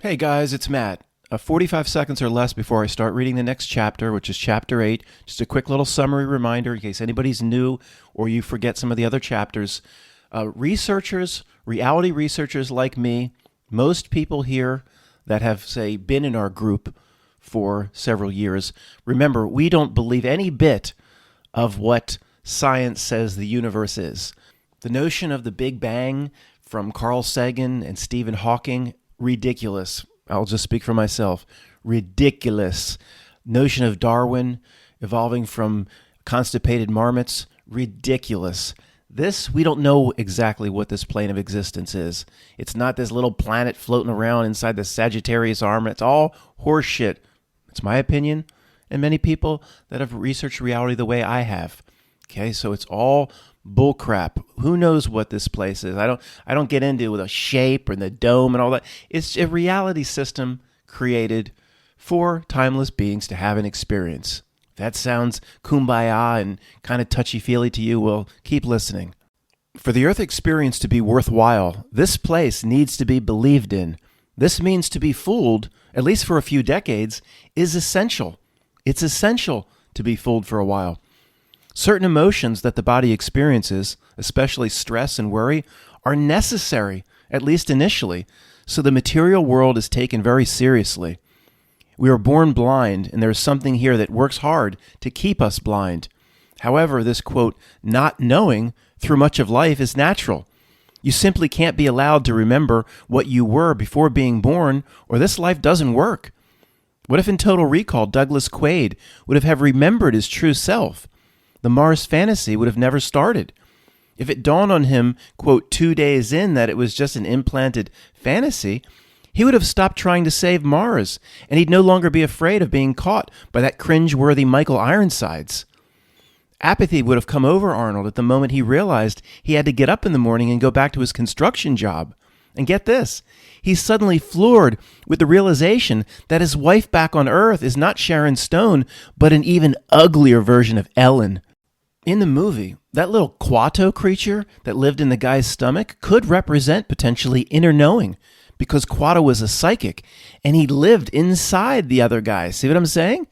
Hey guys, it's Matt. 45 seconds or less before I start reading the next chapter, which is chapter 8. Just a quick little summary reminder in case anybody's new or you forget some of the other chapters. Reality researchers like me, most people here that have, say, been in our group for several years, remember, we don't believe any bit of what science says the universe is. The notion of the Big Bang from Carl Sagan and Stephen Hawking, ridiculous. I'll just speak for myself. Ridiculous. Notion of Darwin evolving from constipated marmots, ridiculous. We don't know exactly what this plane of existence is. It's not this little planet floating around inside the Sagittarius arm. It's all horseshit. It's my opinion, and many people that have researched reality the way I have. Okay, so it's all bullcrap. Who knows what this place is? I don't get into the shape or the dome and all that. It's a reality system created for timeless beings to have an experience. If that sounds kumbaya and kind of touchy-feely to you, well, keep listening. For the Earth experience to be worthwhile, this place needs to be believed in. This means to be fooled, at least for a few decades, is essential. It's essential to be fooled for a while. Certain emotions that the body experiences, especially stress and worry, are necessary, at least initially, so the material world is taken very seriously. We are born blind, and there is something here that works hard to keep us blind. However, this, quote, not knowing through much of life is natural. You simply can't be allowed to remember what you were before being born, or this life doesn't work. What if in Total Recall, Douglas Quaid would have remembered his true self? The Mars fantasy would have never started. If it dawned on him, quote, 2 days in that it was just an implanted fantasy, he would have stopped trying to save Mars, and he'd no longer be afraid of being caught by that cringe-worthy Michael Ironsides. Apathy would have come over Arnold at the moment he realized he had to get up in the morning and go back to his construction job. And get this, he's suddenly floored with the realization that his wife back on Earth is not Sharon Stone, but an even uglier version of Ellen. In the movie, that little Quato creature that lived in the guy's stomach could represent potentially inner knowing, because Quato was a psychic, and he lived inside the other guy. See what I'm saying?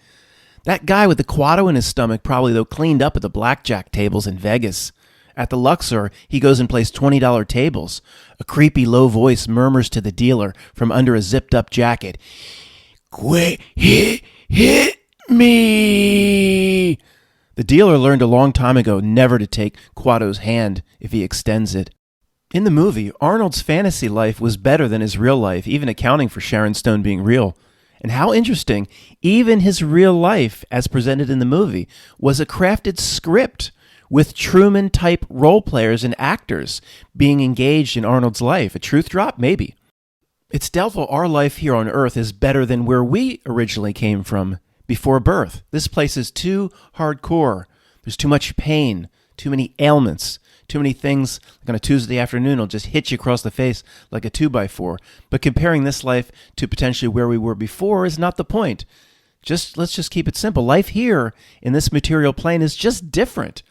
That guy with the Quato in his stomach probably, though, cleaned up at the blackjack tables in Vegas. At the Luxor, he goes and plays $20 tables. A creepy low voice murmurs to the dealer from under a zipped-up jacket, "Quit, hit me!" The dealer learned a long time ago never to take Quato's hand if he extends it. In the movie, Arnold's fantasy life was better than his real life, even accounting for Sharon Stone being real. And how interesting, even his real life, as presented in the movie, was a crafted script with Truman-type role players and actors being engaged in Arnold's life. A truth drop? Maybe. It's doubtful our life here on Earth is better than where we originally came from before birth. This place is too hardcore. There's too much pain, too many ailments, too many things like on a Tuesday afternoon will just hit you across the face like a 2x4. But comparing this life to potentially where we were before is not the point. Let's just keep it simple. Life here in this material plane is just different.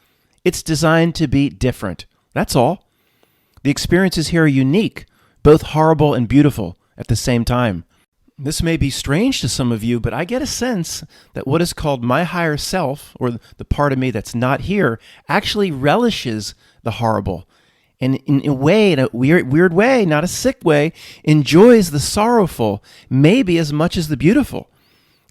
It's designed to be different. That's all. The experiences here are unique, both horrible and beautiful at the same time. This may be strange to some of you, but I get a sense that what is called my higher self, or the part of me that's not here, actually relishes the horrible. And in a way, in a weird way, not a sick way, enjoys the sorrowful, maybe as much as the beautiful.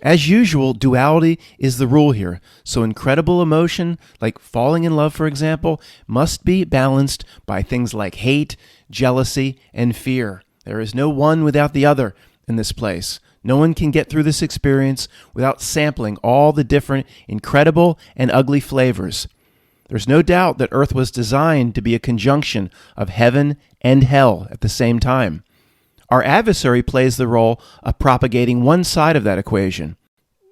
As usual, duality is the rule here. So incredible emotion, like falling in love, for example, must be balanced by things like hate, jealousy, and fear. There is no one without the other in this place. No one can get through this experience without sampling all the different incredible and ugly flavors. There's no doubt that Earth was designed to be a conjunction of heaven and hell at the same time. Our adversary plays the role of propagating one side of that equation.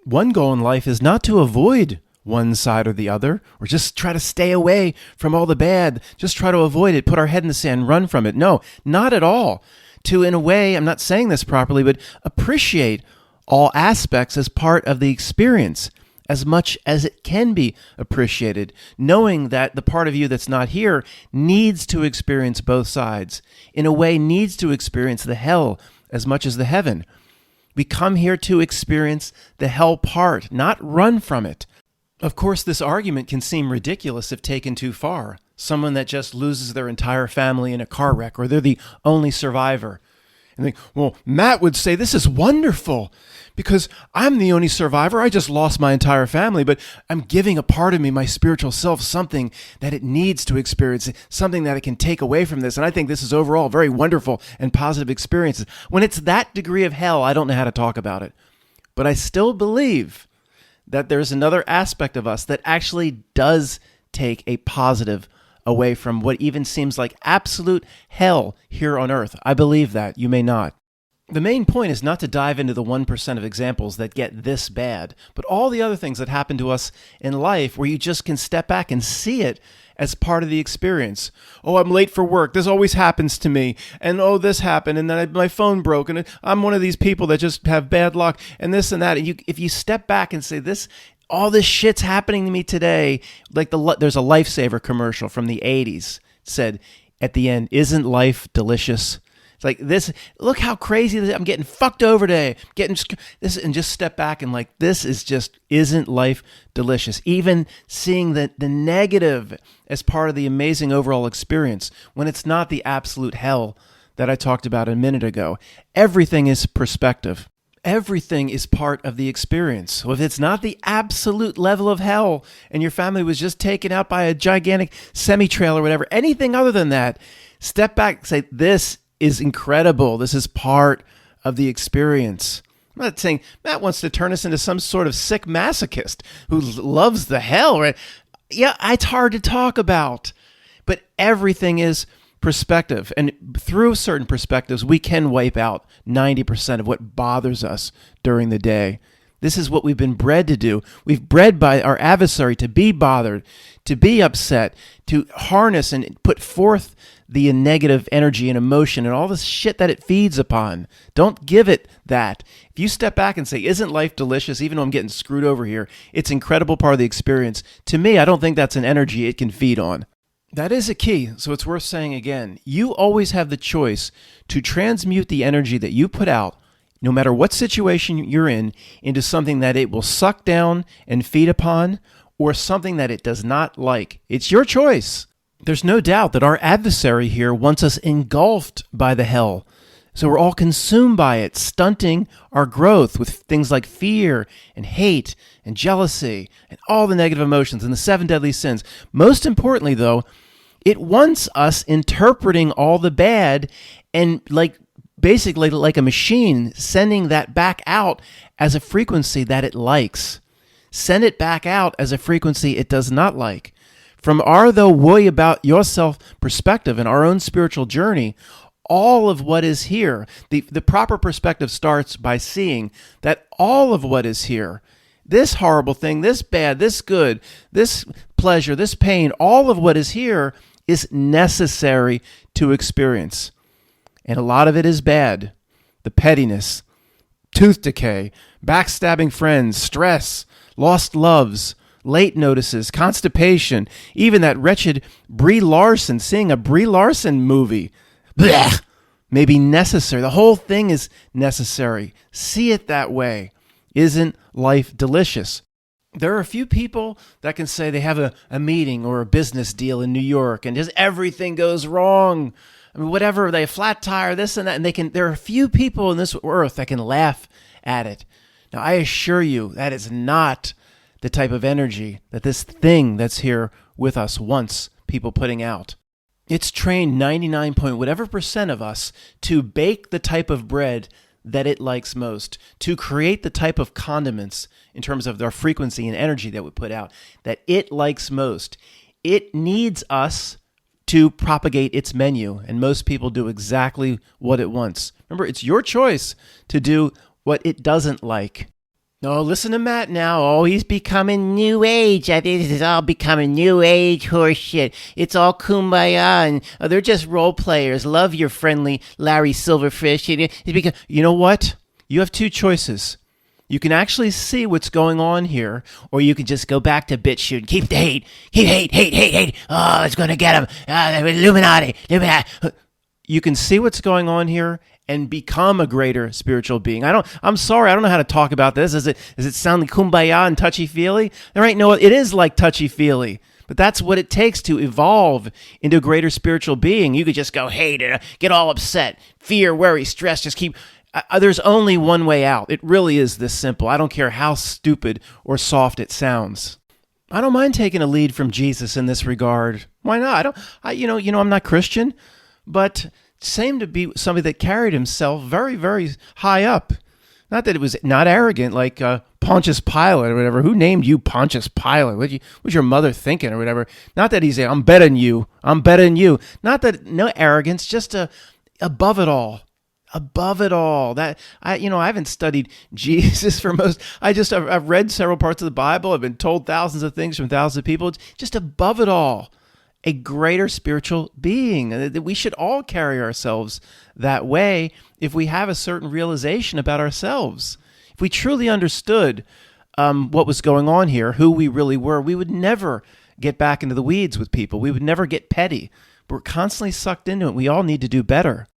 One goal in life is not to avoid one side or the other, or just try to stay away from all the bad, just try to avoid it, put our head in the sand, run from it. No, not at all. To, in a way, I'm not saying this properly, but appreciate all aspects as part of the experience as much as it can be appreciated, knowing that the part of you that's not here needs to experience both sides, in a way needs to experience the hell as much as the heaven. We come here to experience the hell part, not run from it. Of course, this argument can seem ridiculous if taken too far. Someone that just loses their entire family in a car wreck, or they're the only survivor. And they, well, Matt would say, this is wonderful because I'm the only survivor. I just lost my entire family, but I'm giving a part of me, my spiritual self, something that it needs to experience, something that it can take away from this. And I think this is overall very wonderful and positive experiences. When it's that degree of hell, I don't know how to talk about it. But I still believe that there's another aspect of us that actually does take a positive away from what even seems like absolute hell here on earth. I believe that. You may not. The main point is not to dive into the 1% of examples that get this bad, but all the other things that happen to us in life where you just can step back and see it as part of the experience. Oh, I'm late for work. This always happens to me. And oh, this happened. And then my phone broke. And I'm one of these people that just have bad luck and this and that. And if you step back and say all this shit's happening to me today, like there's a Lifesaver commercial from the 80s said at the end, isn't life delicious? It's like this, look how crazy this is. I'm getting fucked over today. Getting this, and just step back and like, this is just, isn't life delicious? Even seeing the negative as part of the amazing overall experience when it's not the absolute hell that I talked about a minute ago. Everything is perspective. Everything is part of the experience. So if it's not the absolute level of hell and your family was just taken out by a gigantic semi-trail or whatever, anything other than that, step back, say, this is incredible. This is part of the experience. I'm not saying Matt wants to turn us into some sort of sick masochist who loves the hell, right? Yeah, it's hard to talk about, but everything is perspective. And through certain perspectives, we can wipe out 90% of what bothers us during the day. This is what we've been bred to do. We've bred by our adversary to be bothered, to be upset, to harness and put forth the negative energy and emotion and all this shit that it feeds upon. Don't give it that. If you step back and say, isn't life delicious, even though I'm getting screwed over here, it's an incredible part of the experience. To me, I don't think that's an energy it can feed on. That is a key, so it's worth saying again. You always have the choice to transmute the energy that you put out, no matter what situation you're in, into something that it will suck down and feed upon, or something that it does not like. It's your choice. There's no doubt that our adversary here wants us engulfed by the hell. So we're all consumed by it, stunting our growth with things like fear and hate and jealousy and all the negative emotions and the 7 deadly sins. Most importantly, though, it wants us interpreting all the bad and basically like a machine, sending that back out as a frequency that it likes. Send it back out as a frequency it does not like. From our, though, worry about yourself perspective and our own spiritual journey, all of what is here, the proper perspective starts by seeing that all of what is here, this horrible thing, this bad, this good, this pleasure, this pain, all of what is here is necessary to experience. And a lot of it is bad. The pettiness, tooth decay, backstabbing friends, stress, lost loves, late notices, constipation, even that wretched Brie Larson, seeing a Brie Larson movie. Blech, may be necessary. The whole thing is necessary. See it that way. Isn't life delicious? There are a few people that can say they have a meeting or a business deal in New York and just everything goes wrong. I mean, whatever, they flat tire, this and that, and there are a few people in this earth that can laugh at it. Now, I assure you that is not the type of energy that this thing that's here with us wants people putting out. It's trained 99 point whatever percent of us to bake the type of bread that it likes most, to create the type of condiments in terms of their frequency and energy that we put out that it likes most. It needs us to propagate its menu, and most people do exactly what it wants. Remember, it's your choice to do what it doesn't like. No, listen to Matt now. Oh, he's becoming new age. I think this is all becoming new age horseshit. It's all kumbaya, and they're just role players. Love your friendly Larry Silverfish. You know what? You have two choices. You can actually see what's going on here, or you can just go back to bitch shoot and keep the hate. Keep hate. Oh, it's going to get him. Illuminati. You can see what's going on here and become a greater spiritual being. I'm sorry, I don't know how to talk about this. Does it sound like kumbaya and touchy-feely? There ain't no, it is like touchy-feely. But that's what it takes to evolve into a greater spiritual being. You could just go hate it, get all upset, fear, worry, stress, just keep... there's only one way out. It really is this simple. I don't care how stupid or soft it sounds. I don't mind taking a lead from Jesus in this regard. Why not? I'm not Christian, but seemed to be somebody that carried himself very, very high up. Not that it was not arrogant, like Pontius Pilate or whatever. Who named you Pontius Pilate? What was your mother thinking or whatever? Not that he's saying, I'm better than you. I'm better than you. Not that, no arrogance, just above it all. Above it all. That I haven't studied Jesus for I've read several parts of the Bible. I've been told thousands of things from thousands of people. It's just above it all. A greater spiritual being. We should all carry ourselves that way if we have a certain realization about ourselves. If we truly understood what was going on here, who we really were, we would never get back into the weeds with people. We would never get petty. But we're constantly sucked into it. We all need to do better.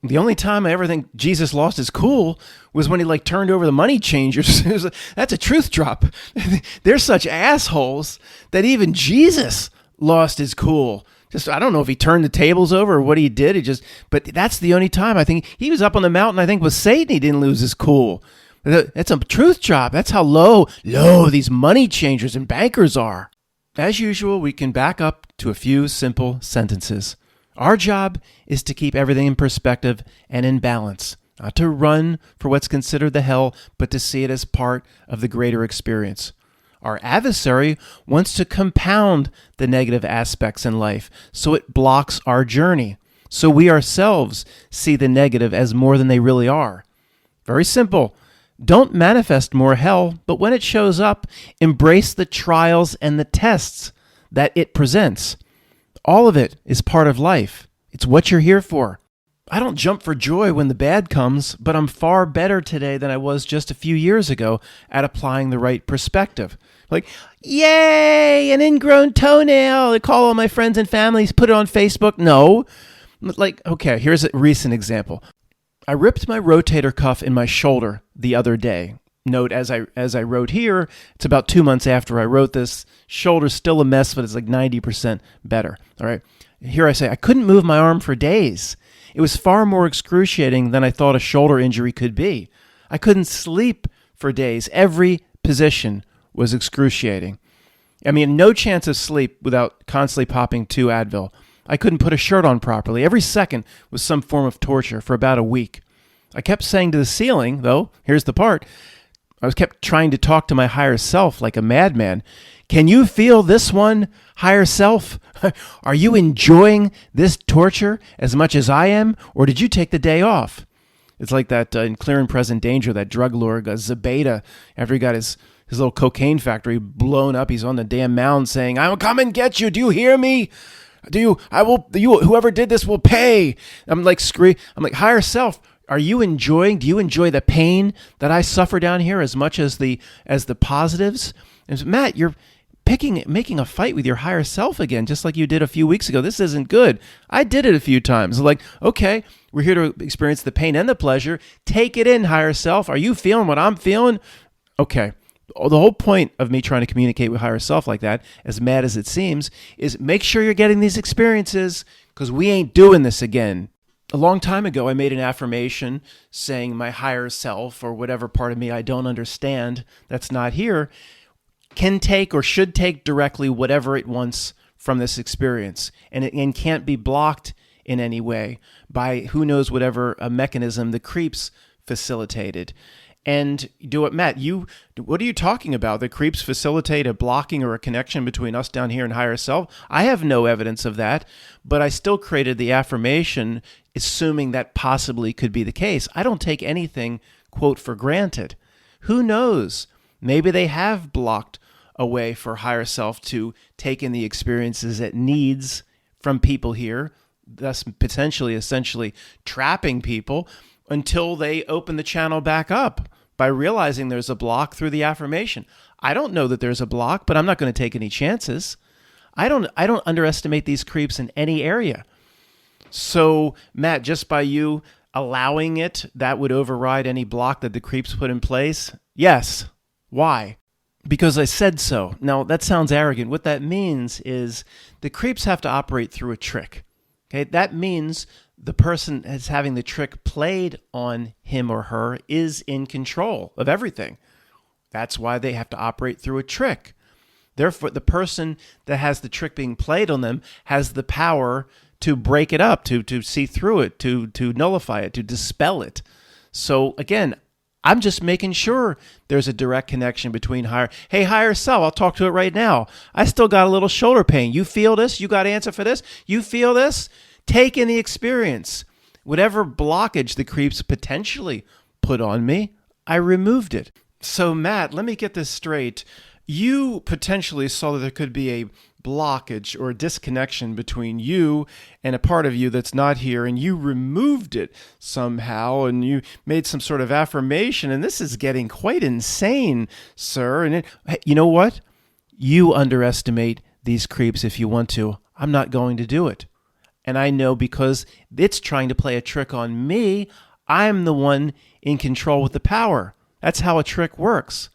The only time I ever think Jesus lost his cool was when he turned over the money changers. That's a truth drop. They're such assholes that even Jesus lost his cool. I don't know if he turned the tables over or what he did. But that's the only time I think he was up on the mountain. I think with Satan, he didn't lose his cool. That's a truth drop. That's how low these money changers and bankers are. As usual, we can back up to a few simple sentences. Our job is to keep everything in perspective and in balance, not to run for what's considered the hell, but to see it as part of the greater experience. Our adversary wants to compound the negative aspects in life, so it blocks our journey. So we ourselves see the negative as more than they really are. Very simple. Don't manifest more hell, but when it shows up, embrace the trials and the tests that it presents. All of it is part of life. It's what you're here for. I don't jump for joy when the bad comes, but I'm far better today than I was just a few years ago at applying the right perspective. Yay, an ingrown toenail. I call all my friends and families, put it on Facebook. No. Okay, here's a recent example. I ripped my rotator cuff in my shoulder the other day. Note, as I wrote here, it's about 2 months after I wrote this. Shoulder's still a mess, but it's 90% better. All right. Here I say, I couldn't move my arm for days. It was far more excruciating than I thought a shoulder injury could be. I couldn't sleep for days. Every position was excruciating. No chance of sleep without constantly popping 2 Advil. I couldn't put a shirt on properly. Every second was some form of torture for about a week. I kept saying to the ceiling, though, here's the part, I kept trying to talk to my higher self like a madman. Can you feel this one, higher self? Are you enjoying this torture as much as I am, or did you take the day off? It's like that in Clear and Present Danger, that drug lord, Zabeta, after he got his little cocaine factory blown up, he's on the damn mound saying, I will come and get you. Do you hear me? Whoever did this will pay. I'm like, higher self, do you enjoy the pain that I suffer down here as much as the positives? And Matt, you're making a fight with your higher self again, just like you did a few weeks ago. This isn't good. I did it a few times. Okay, we're here to experience the pain and the pleasure. Take it in, higher self. Are you feeling what I'm feeling? Okay. The whole point of me trying to communicate with higher self like that, as mad as it seems, is make sure you're getting these experiences, because we ain't doing this again. A long time ago, I made an affirmation saying my higher self, or whatever part of me I don't understand that's not here, can take or should take directly whatever it wants from this experience. And can't be blocked in any way by who knows whatever a mechanism the creeps facilitated. And Matt, what are you talking about? The creeps facilitate a blocking or a connection between us down here and higher self? I have no evidence of that, but I still created the affirmation assuming that possibly could be the case. I don't take anything, quote, for granted. Who knows? Maybe they have blocked a way for higher self to take in the experiences it needs from people here, thus potentially, essentially trapping people until they open the channel back up by realizing there's a block through the affirmation. I don't know that there's a block, but I'm not going to take any chances. I don't underestimate these creeps in any area. So, Matt, just by you allowing it, that would override any block that the creeps put in place? Yes. Why? Because I said so. Now, that sounds arrogant. What that means is the creeps have to operate through a trick. Okay, that means the person that's having the trick played on him or her is in control of everything. That's why they have to operate through a trick. Therefore, the person that has the trick being played on them has the power to break it up, to see through it, to nullify it, to dispel it. So again, I'm just making sure there's a direct connection between higher self, I'll talk to it right now. I still got a little shoulder pain. You feel this? You got an answer for this? You feel this? Take in the experience. Whatever blockage the creeps potentially put on me, I removed it. So Matt, let me get this straight. You potentially saw that there could be a blockage or a disconnection between you and a part of you that's not here, and you removed it somehow, and you made some sort of affirmation, and this is getting quite insane, sir. And you know what? You underestimate these creeps if you want to. I'm not going to do it. And I know because it's trying to play a trick on me, I'm the one in control with the power. That's how a trick works.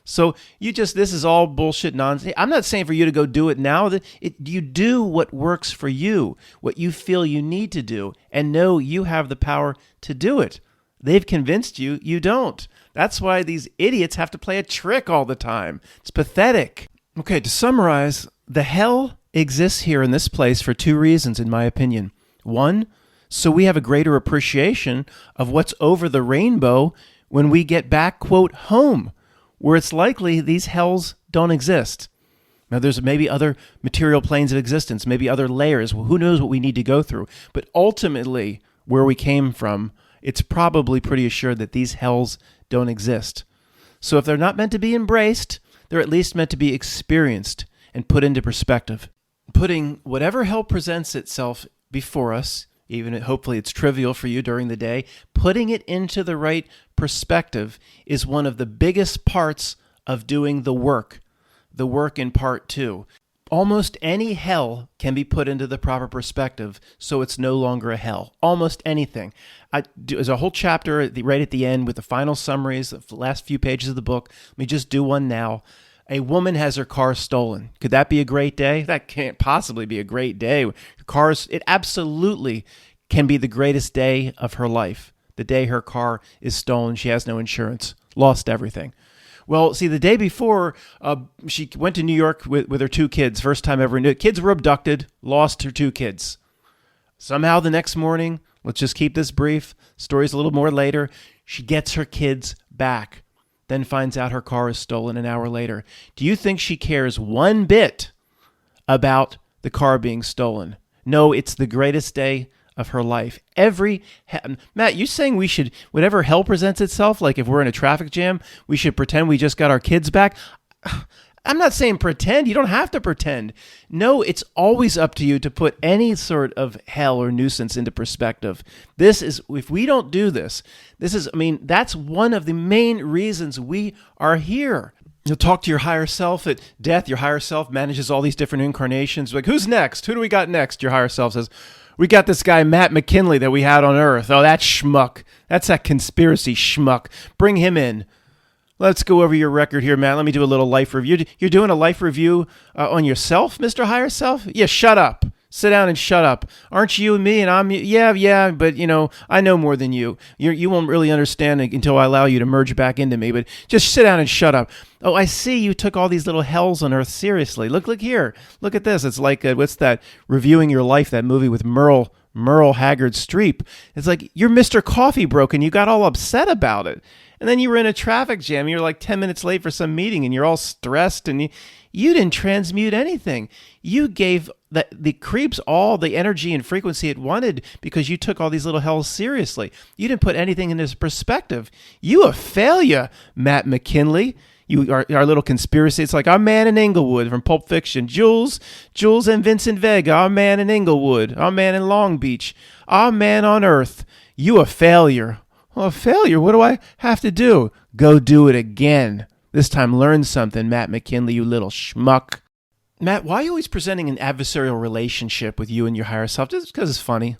So this is all bullshit nonsense. I'm not saying for you to go do it now. You do what works for you, what you feel you need to do, and know you have the power to do it. They've convinced you, you don't. That's why these idiots have to play a trick all the time. It's pathetic. Okay, to summarize, the hell exists here in this place for two reasons, in my opinion. One, so we have a greater appreciation of what's over the rainbow when we get back, quote, home, where it's likely these hells don't exist. Now, there's maybe other material planes of existence, maybe other layers. Who knows what we need to go through? But ultimately, where we came from, it's probably pretty assured that these hells don't exist. So if they're not meant to be embraced, they're at least meant to be experienced and put into perspective. Putting whatever hell presents itself before us, even hopefully it's trivial for you during the day, putting it into the right perspective is one of the biggest parts of doing the work in part two. Almost any hell can be put into the proper perspective, so it's no longer a hell. Almost anything. There's a whole chapter right at the end with the final summaries of the last few pages of the book. Let me just do one now. A woman has her car stolen. Could that be a great day? That can't possibly be a great day. It absolutely can be the greatest day of her life. The day her car is stolen, she has no insurance, lost everything. Well, see, the day before, she went to New York with her two kids, first time ever. Kids were abducted, lost her two kids. Somehow the next morning, let's just keep this brief, story's a little more later, she gets her kids back. Then finds out her car is stolen an hour later. Do you think she cares one bit about the car being stolen? No, it's the greatest day of her life. Matt, you saying we should, whenever hell presents itself, like if we're in a traffic jam, we should pretend we just got our kids back? I'm not saying pretend. You don't have to pretend. No, it's always up to you to put any sort of hell or nuisance into perspective. If we don't do this, that's one of the main reasons we are here. You'll talk to your higher self at death. Your higher self manages all these different incarnations. Like, who's next? Who do we got next? Your higher self says, we got this guy, Matt McKinley, that we had on Earth. Oh, that schmuck. That's that conspiracy schmuck. Bring him in. Let's go over your record here, Matt. Let me do a little life review. You're doing a life review on yourself, Mr. Higher Self? Yeah, shut up. Sit down and shut up. Aren't you and me and I'm you? Yeah, but I know more than you. You won't really understand it until I allow you to merge back into me, but just sit down and shut up. Oh, I see you took all these little hells on Earth seriously. Look here. Look at this. It's like, what's that, Reviewing Your Life, that movie with Merle Haggard Streep. It's like, you're Mr. Coffee Broke and you got all upset about it. And then you were in a traffic jam. You're like 10 minutes late for some meeting and you're all stressed and you didn't transmute anything. You gave the creeps all the energy and frequency it wanted because you took all these little hells seriously. You didn't put anything in this perspective. You a failure, Matt McKinley. You are our little conspiracy. It's like our man in Inglewood from Pulp Fiction. Jules and Vincent Vega, our man in Inglewood, our man in Long Beach, our man on Earth. You a failure. Well, a failure? What do I have to do? Go do it again. This time learn something, Matt McKinley, you little schmuck. Matt, why are you always presenting an adversarial relationship with you and your higher self? Just because it's funny.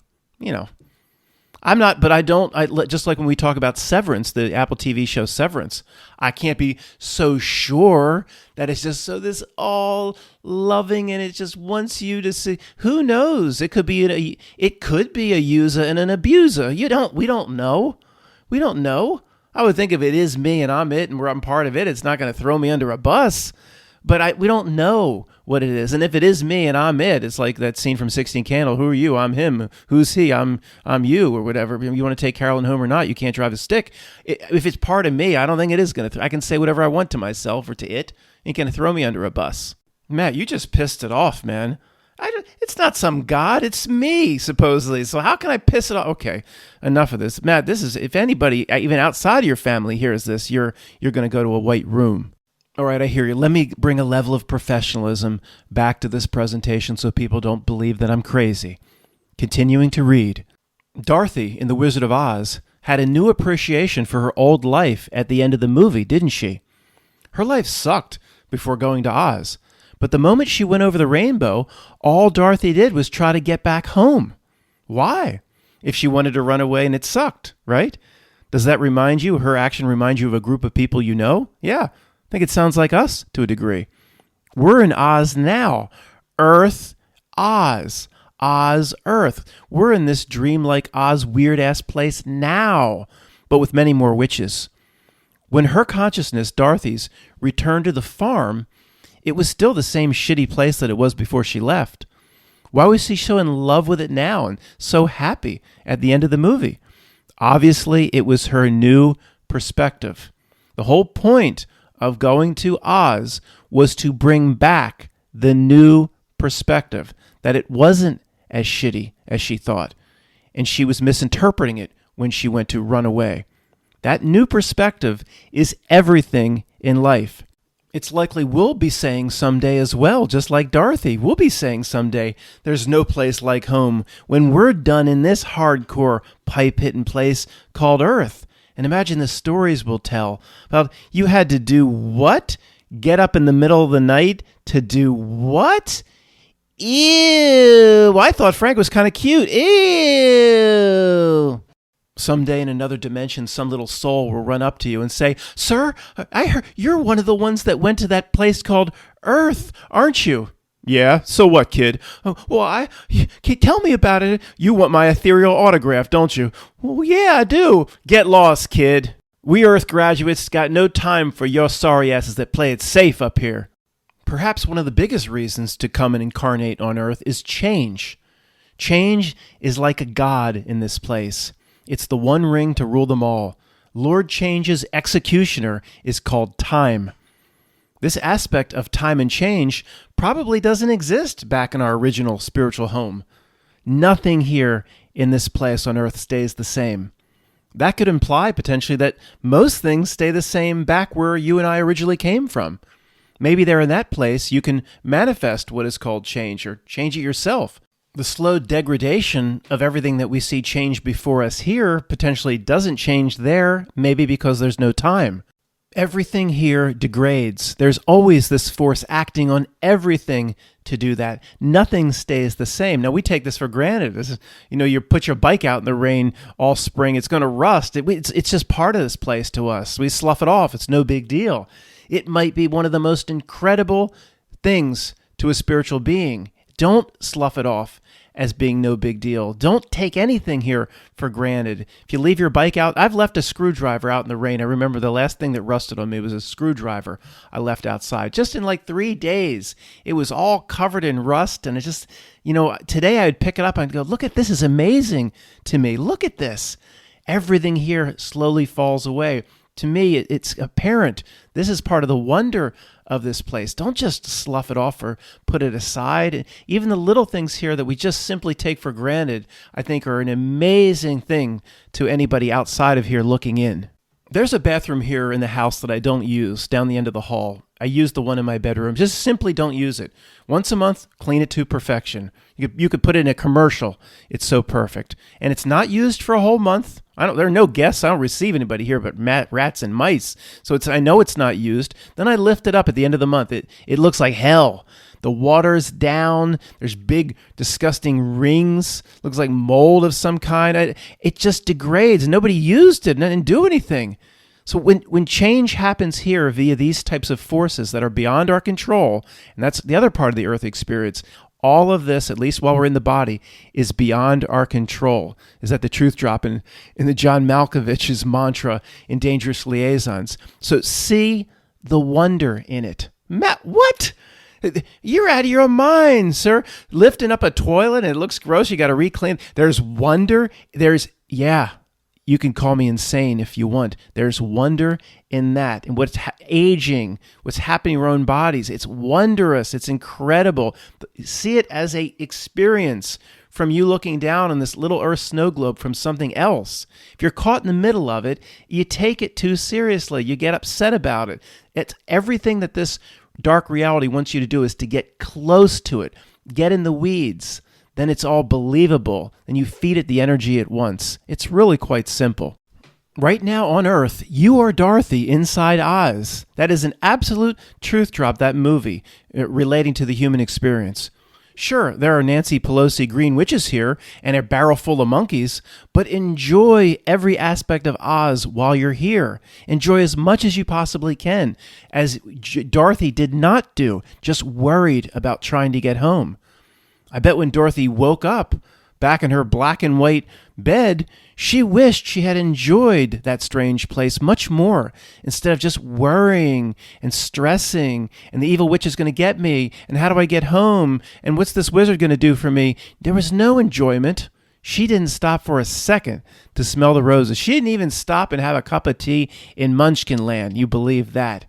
I'm not, but I don't, just like when we talk about Severance, the Apple TV show Severance, I can't be so sure that it's just so this all loving and it just wants you to see. Who knows? It could be a user and an abuser. We don't know. We don't know. I would think if it is me and I'm it and I'm part of it, it's not going to throw me under a bus. But we don't know what it is. And if it is me and I'm it, it's like that scene from 16 Candle. Who are you? I'm him. Who's he? I'm you, or whatever. You want to take Carolyn home or not? You can't drive a stick. If it's part of me, I don't think it is going to. I can say whatever I want to myself or to it. It can throw me under a bus. Matt, you just pissed it off, man. It's not some god. It's me, supposedly. So how can I piss it off? Okay, enough of this. Matt, this is, if anybody, even outside of your family hears this, you're going to go to a white room. All right, I hear you. Let me bring a level of professionalism back to this presentation so people don't believe that I'm crazy. Continuing to read. Dorothy in The Wizard of Oz had a new appreciation for her old life at the end of the movie, didn't she? Her life sucked before going to Oz, but the moment she went over the rainbow, all Dorothy did was try to get back home. Why? If she wanted to run away and it sucked, right? Does that remind you, her action remind you of a group of people you know? Yeah. I think it sounds like us to a degree. We're in Oz now. Earth, Oz. Oz, Earth. We're in this dreamlike Oz weird-ass place now, but with many more witches. When her consciousness, Dorothy's, returned to the farm, it was still the same shitty place that it was before she left. Why was she so in love with it now and so happy at the end of the movie? Obviously, it was her new perspective. The whole point of going to Oz was to bring back the new perspective, that it wasn't as shitty as she thought, and she was misinterpreting it when she went to run away. That new perspective is everything in life. It's likely we'll be saying someday as well, just like Dorothy. We'll be saying someday, there's no place like home when we're done in this hardcore pipe-hitting place called Earth. And imagine the stories we'll tell about you had to do what? Get up in the middle of the night to do what? Ew. I thought Frank was kind of cute. Ew. Someday in another dimension, some little soul will run up to you and say, "Sir, I heard you're one of the ones that went to that place called Earth, aren't you?" "Yeah, so what, kid?" "Oh, well, tell me about it. You want my ethereal autograph, don't you?" "Well, yeah, I do." "Get lost, kid. We Earth graduates got no time for your sorry asses that play it safe up here." Perhaps one of the biggest reasons to come and incarnate on Earth is change. Change is like a god in this place. It's the one ring to rule them all. Lord Change's executioner is called time. This aspect of time and change probably doesn't exist back in our original spiritual home. Nothing here in this place on Earth stays the same. That could imply potentially that most things stay the same back where you and I originally came from. Maybe there in that place you can manifest what is called change or change it yourself. The slow degradation of everything that we see change before us here potentially doesn't change there, maybe because there's no time. Everything here degrades. There's always this force acting on everything to do that. Nothing stays the same. Now, we take this for granted. This is, you put your bike out in the rain all spring, it's going to rust. It's just part of this place to us. We slough it off. It's no big deal. It might be one of the most incredible things to a spiritual being. Don't slough it off as being no big deal. Don't take anything here for granted. If you leave your bike out, I've left a screwdriver out in the rain. I remember the last thing that rusted on me was a screwdriver I left outside. Just in like 3 days, it was all covered in rust. And it just, today I would pick it up and go, look at this, is amazing to me. Look at this. Everything here slowly falls away. To me, it's apparent. This is part of the wonder of this place. Don't just slough it off or put it aside. Even the little things here that we just simply take for granted, I think are an amazing thing to anybody outside of here looking in. There's a bathroom here in the house that I don't use down the end of the hall. I use the one in my bedroom. Just simply don't use it. Once a month, clean it to perfection. You could put it in a commercial. It's so perfect. And it's not used for a whole month. There are no guests. I don't receive anybody here but rats and mice. So I know it's not used. Then I lift it up at the end of the month. It looks like hell. The water's down. There's big, disgusting rings. Looks like mold of some kind. It just degrades. Nobody used it and didn't do anything. So when change happens here via these types of forces that are beyond our control, and that's the other part of the earth experience, all of this, at least while we're in the body, is beyond our control. Is that the truth drop in the John Malkovich's mantra in Dangerous Liaisons? So see the wonder in it. Matt, what? You're out of your mind, sir. Lifting up a toilet and it looks gross, you got to reclean. There's wonder. You can call me insane if you want. There's wonder in that. And what's aging, what's happening in our own bodies. It's wondrous. It's incredible. See it as a experience from you looking down on this little Earth snow globe from something else. If you're caught in the middle of it, you take it too seriously. You get upset about it. It's everything that this dark reality wants you to do is to get close to it. Get in the weeds. Then it's all believable, and you feed it the energy at once. It's really quite simple. Right now on Earth, you are Dorothy inside Oz. That is an absolute truth drop, that movie, relating to the human experience. Sure, there are Nancy Pelosi green witches here and a barrel full of monkeys, but enjoy every aspect of Oz while you're here. Enjoy as much as you possibly can, as Dorothy did not do, just worried about trying to get home. I bet when Dorothy woke up back in her black and white bed, she wished she had enjoyed that strange place much more instead of just worrying and stressing and the evil witch is going to get me and how do I get home and what's this wizard going to do for me. There was no enjoyment. She didn't stop for a second to smell the roses. She didn't even stop and have a cup of tea in Munchkin Land. You believe that?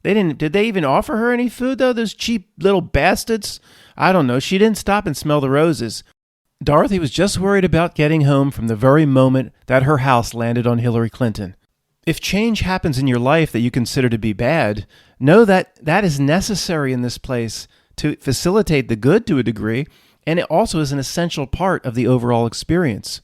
Did they even offer her any food, though, those cheap little bastards? I don't know. She didn't stop and smell the roses. Dorothy was just worried about getting home from the very moment that her house landed on Hillary Clinton. If change happens in your life that you consider to be bad, know that that is necessary in this place to facilitate the good to a degree, and it also is an essential part of the overall experience.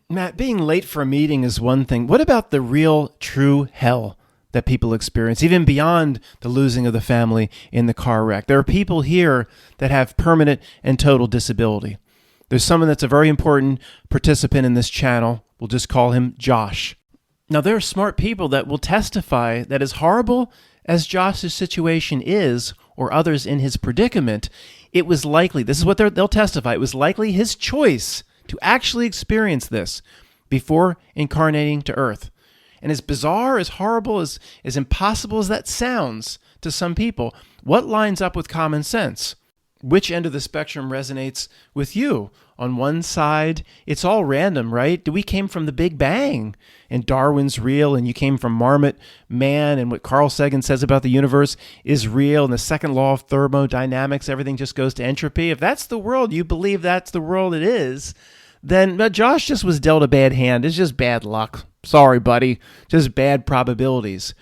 Matt, being late for a meeting is one thing. What about the real, true hell that people experience, even beyond the losing of the family in the car wreck? There are people here that have permanent and total disability. There's someone that's a very important participant in this channel. We'll just call him Josh. Now, there are smart people that will testify that as horrible as Josh's situation is, or others in his predicament, it was likely, this is what they'll testify, it was likely his choice to actually experience this before incarnating to Earth. And as bizarre, as horrible, as impossible as that sounds to some people, what lines up with common sense? Which end of the spectrum resonates with you? On one side, it's all random, right? We came from the Big Bang, and Darwin's real, and you came from Marmot Man, and what Carl Sagan says about the universe is real, and the second law of thermodynamics, everything just goes to entropy. If that's the world, you believe that's the world it is, then Josh just was dealt a bad hand. It's just bad luck. Sorry, buddy. Just bad probabilities.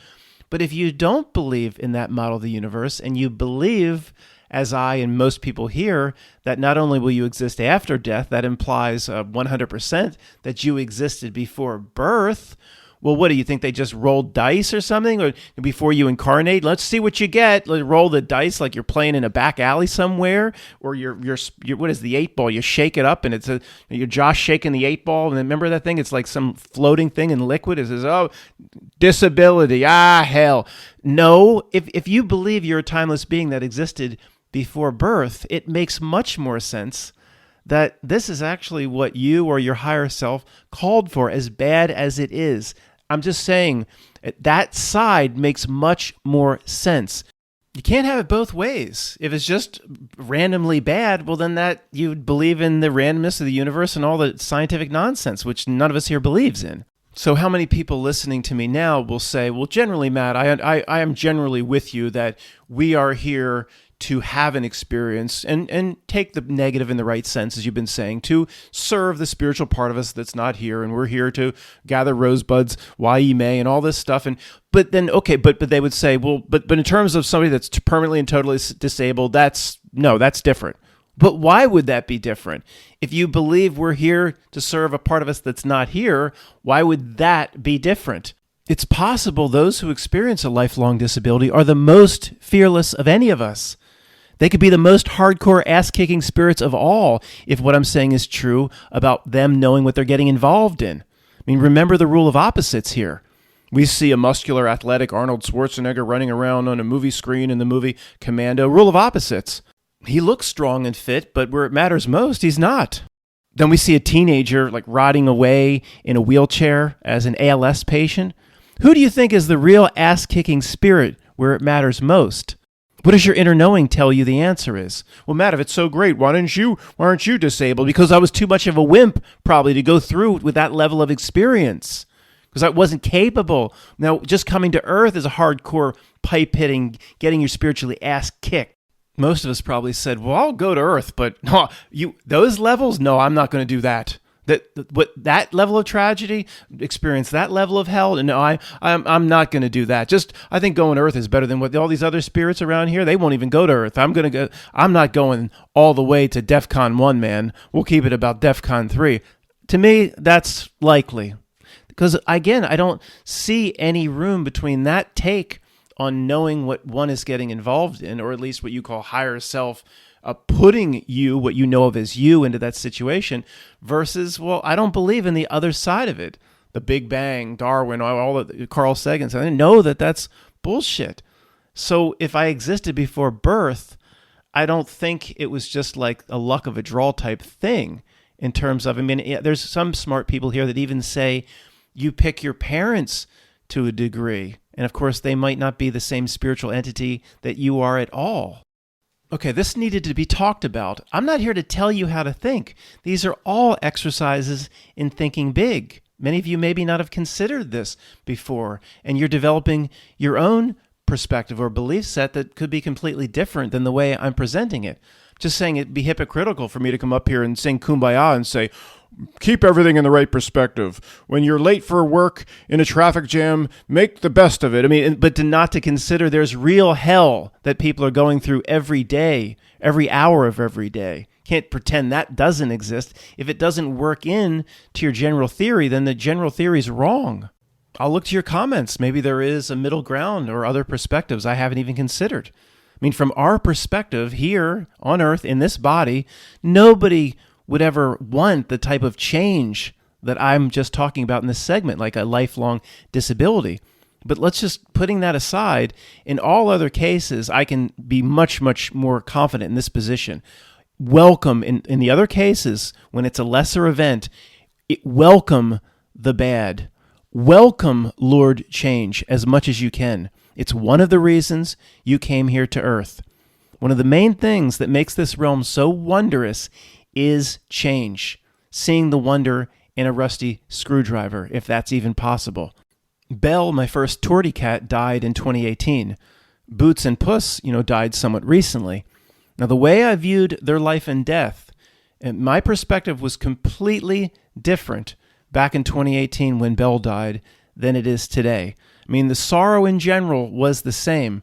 But if you don't believe in that model of the universe, and you believe, as I and most people here, that not only will you exist after death, that implies 100% that you existed before birth. Well, what do you think? They just rolled dice or something? Or before you incarnate, let's see what you get. Let's roll the dice like you're playing in a back alley somewhere. Or you're what is the 8-ball? You shake it up and you're Josh shaking the 8-ball. And remember that thing? It's like some floating thing in liquid. It says, oh, disability. Ah, hell. No, if you believe you're a timeless being that existed before birth, it makes much more sense that this is actually what you or your higher self called for, as bad as it is. I'm just saying that side makes much more sense. You can't have it both ways. If it's just randomly bad, well, then that you'd believe in the randomness of the universe and all the scientific nonsense, which none of us here believes in. So how many people listening to me now will say, well, generally, Matt, I am generally with you that we are here to have an experience and take the negative in the right sense, as you've been saying, to serve the spiritual part of us that's not here, and we're here to gather rosebuds, why ye may, and all this stuff. But they would say, well, but in terms of somebody that's permanently and totally disabled, that's different. But why would that be different? If you believe we're here to serve a part of us that's not here, why would that be different? It's possible those who experience a lifelong disability are the most fearless of any of us. They could be the most hardcore ass-kicking spirits of all if what I'm saying is true about them knowing what they're getting involved in. I mean, remember the rule of opposites here. We see a muscular, athletic Arnold Schwarzenegger running around on a movie screen in the movie Commando. Rule of opposites. He looks strong and fit, but where it matters most, he's not. Then we see a teenager like rotting away in a wheelchair as an ALS patient. Who do you think is the real ass-kicking spirit where it matters most? What does your inner knowing tell you the answer is? Well, Matt, if it's so great, why aren't you disabled? Because I was too much of a wimp probably to go through with that level of experience. Because I wasn't capable. Now, just coming to Earth is a hardcore pipe hitting, getting your spiritually ass kicked. Most of us probably said, well, I'll go to Earth, but no, those levels? No, I'm not going to do that. That level of tragedy, experience that level of hell? No, I'm not going to do that. I think going to Earth is better than what all these other spirits around here. They won't even go to Earth. I'm not going all the way to DEFCON 1, man. We'll keep it about DEFCON 3. To me, that's likely. Because again, I don't see any room between that take on knowing what one is getting involved in, or at least what you call higher self, putting you, what you know of as you, into that situation, versus, well, I don't believe in the other side of it. The Big Bang, Darwin, all the Carl Sagan. I know that that's bullshit. So if I existed before birth, I don't think it was just like a luck of a draw type thing in terms of, there's some smart people here that even say you pick your parents to a degree. And of course, they might not be the same spiritual entity that you are at all. Okay, this needed to be talked about. I'm not here to tell you how to think. These are all exercises in thinking big. Many of you maybe not have considered this before, and you're developing your own perspective or belief set that could be completely different than the way I'm presenting it. Just saying it'd be hypocritical for me to come up here and sing Kumbaya and say, keep everything in the right perspective. When you're late for work in a traffic jam, make the best of it. But not to consider there's real hell that people are going through every day, every hour of every day. Can't pretend that doesn't exist. If it doesn't work in to your general theory, then the general theory is wrong. I'll look to your comments. Maybe there is a middle ground or other perspectives I haven't even considered. From our perspective here on Earth, in this body, nobody would ever want the type of change that I'm just talking about in this segment, like a lifelong disability. But let's just, putting that aside, in all other cases, I can be much, much more confident in this position. Welcome, in the other cases, when it's a lesser event, welcome the bad. Welcome, Lord, change as much as you can. It's one of the reasons you came here to Earth. One of the main things that makes this realm so wondrous is change. Seeing the wonder in a rusty screwdriver, if that's even possible. Belle, my first tortie cat, died in 2018. Boots and Puss, died somewhat recently. Now, the way I viewed their life and death, and my perspective was completely different back in 2018 when Belle died than it is today. The sorrow in general was the same,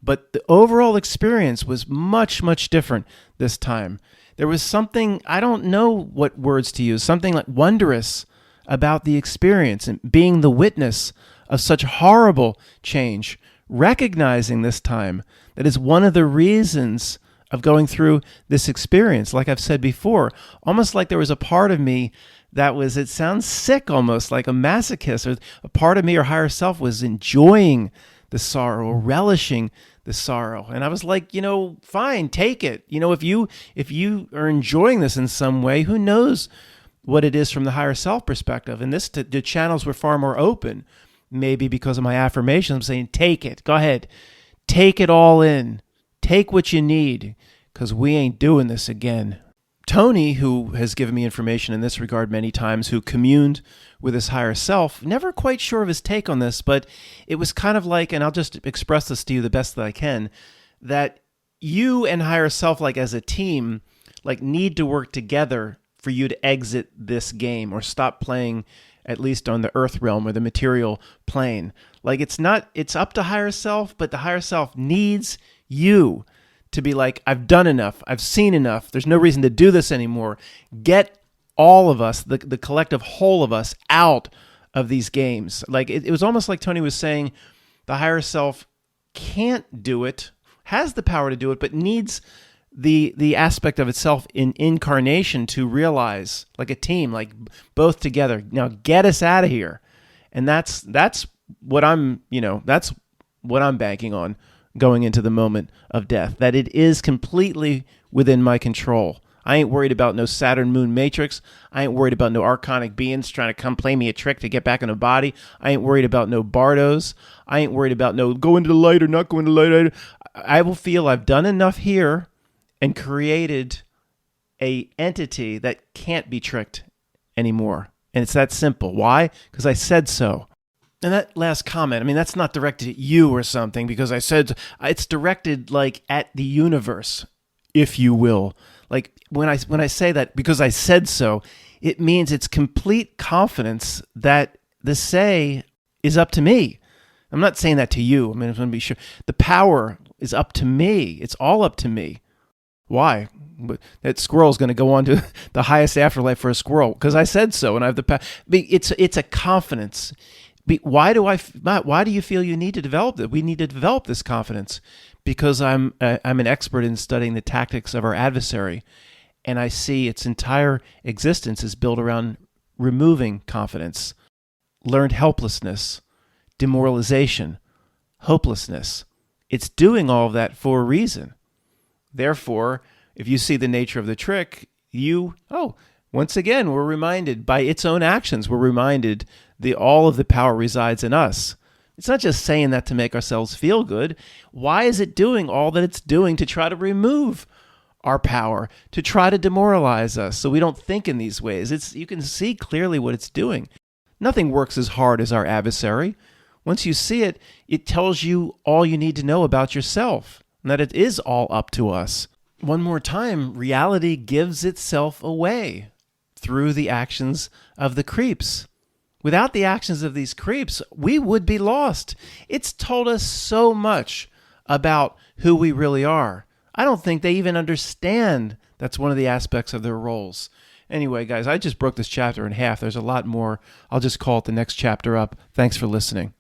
but the overall experience was much, much different this time. There was something, I don't know what words to use, something like wondrous about the experience and being the witness of such horrible change, recognizing this time that is one of the reasons of going through this experience. Like I've said before, almost like there was a part of me that was, it sounds sick almost, like a masochist, or a part of me or higher self was enjoying the sorrow or relishing the sorrow. And I was like, fine, take it. If you are enjoying this in some way, who knows what it is from the higher self perspective. And the channels were far more open, maybe because of my affirmations. I'm saying, take it, go ahead, take it all in, take what you need, because we ain't doing this again. Tony, who has given me information in this regard many times, who communed with his higher self, never quite sure of his take on this, but it was kind of like, and I'll just express this to you the best that I can, that you and higher self, like as a team, like need to work together for you to exit this game or stop playing, at least on the earth realm or the material plane. Like it's up to higher self, but the higher self needs you to be like, I've done enough, I've seen enough, there's no reason to do this anymore. Get all of us, the collective whole of us, out of these games. Like it was almost like Tony was saying, the higher self can't do it, has the power to do it, but needs the aspect of itself in incarnation to realize, like a team, like both together. Now get us out of here. And that's what that's what I'm banking on going into the moment of death, that it is completely within my control. I ain't worried about no Saturn moon matrix. I ain't worried about no archonic beings trying to come play me a trick to get back in a body. I ain't worried about no bardos. I ain't worried about no go into the light or not go into the light. I will feel I've done enough here and created a entity that can't be tricked anymore. And it's that simple. Why? Because I said so. And that last comment, I mean, that's not directed at you or something, because I said it's directed like at the universe, if you will. Like when I say that because I said so, it means it's complete confidence that the say is up to me. I'm not saying that to you. I mean, I'm going to be sure. The power is up to me. It's all up to me. Why? That squirrel's going to go on to the highest afterlife for a squirrel because I said so, and I have the power. It's a confidence. Why do you feel you need to develop that? We need to develop this confidence because I'm an expert in studying the tactics of our adversary, and I see its entire existence is built around removing confidence, learned helplessness, demoralization, hopelessness. It's doing all of that for a reason. Therefore, if you see the nature of the trick, once again, we're reminded by its own actions, we're reminded all of the power resides in us. It's not just saying that to make ourselves feel good. Why is it doing all that it's doing to try to remove our power, to try to demoralize us so we don't think in these ways? You can see clearly what it's doing. Nothing works as hard as our adversary. Once you see it, it tells you all you need to know about yourself, and that it is all up to us. One more time, reality gives itself away through the actions of the creeps. Without the actions of these creeps, we would be lost. It's told us so much about who we really are. I don't think they even understand that's one of the aspects of their roles. Anyway, guys, I just broke this chapter in half. There's a lot more. I'll just call it the next chapter up. Thanks for listening.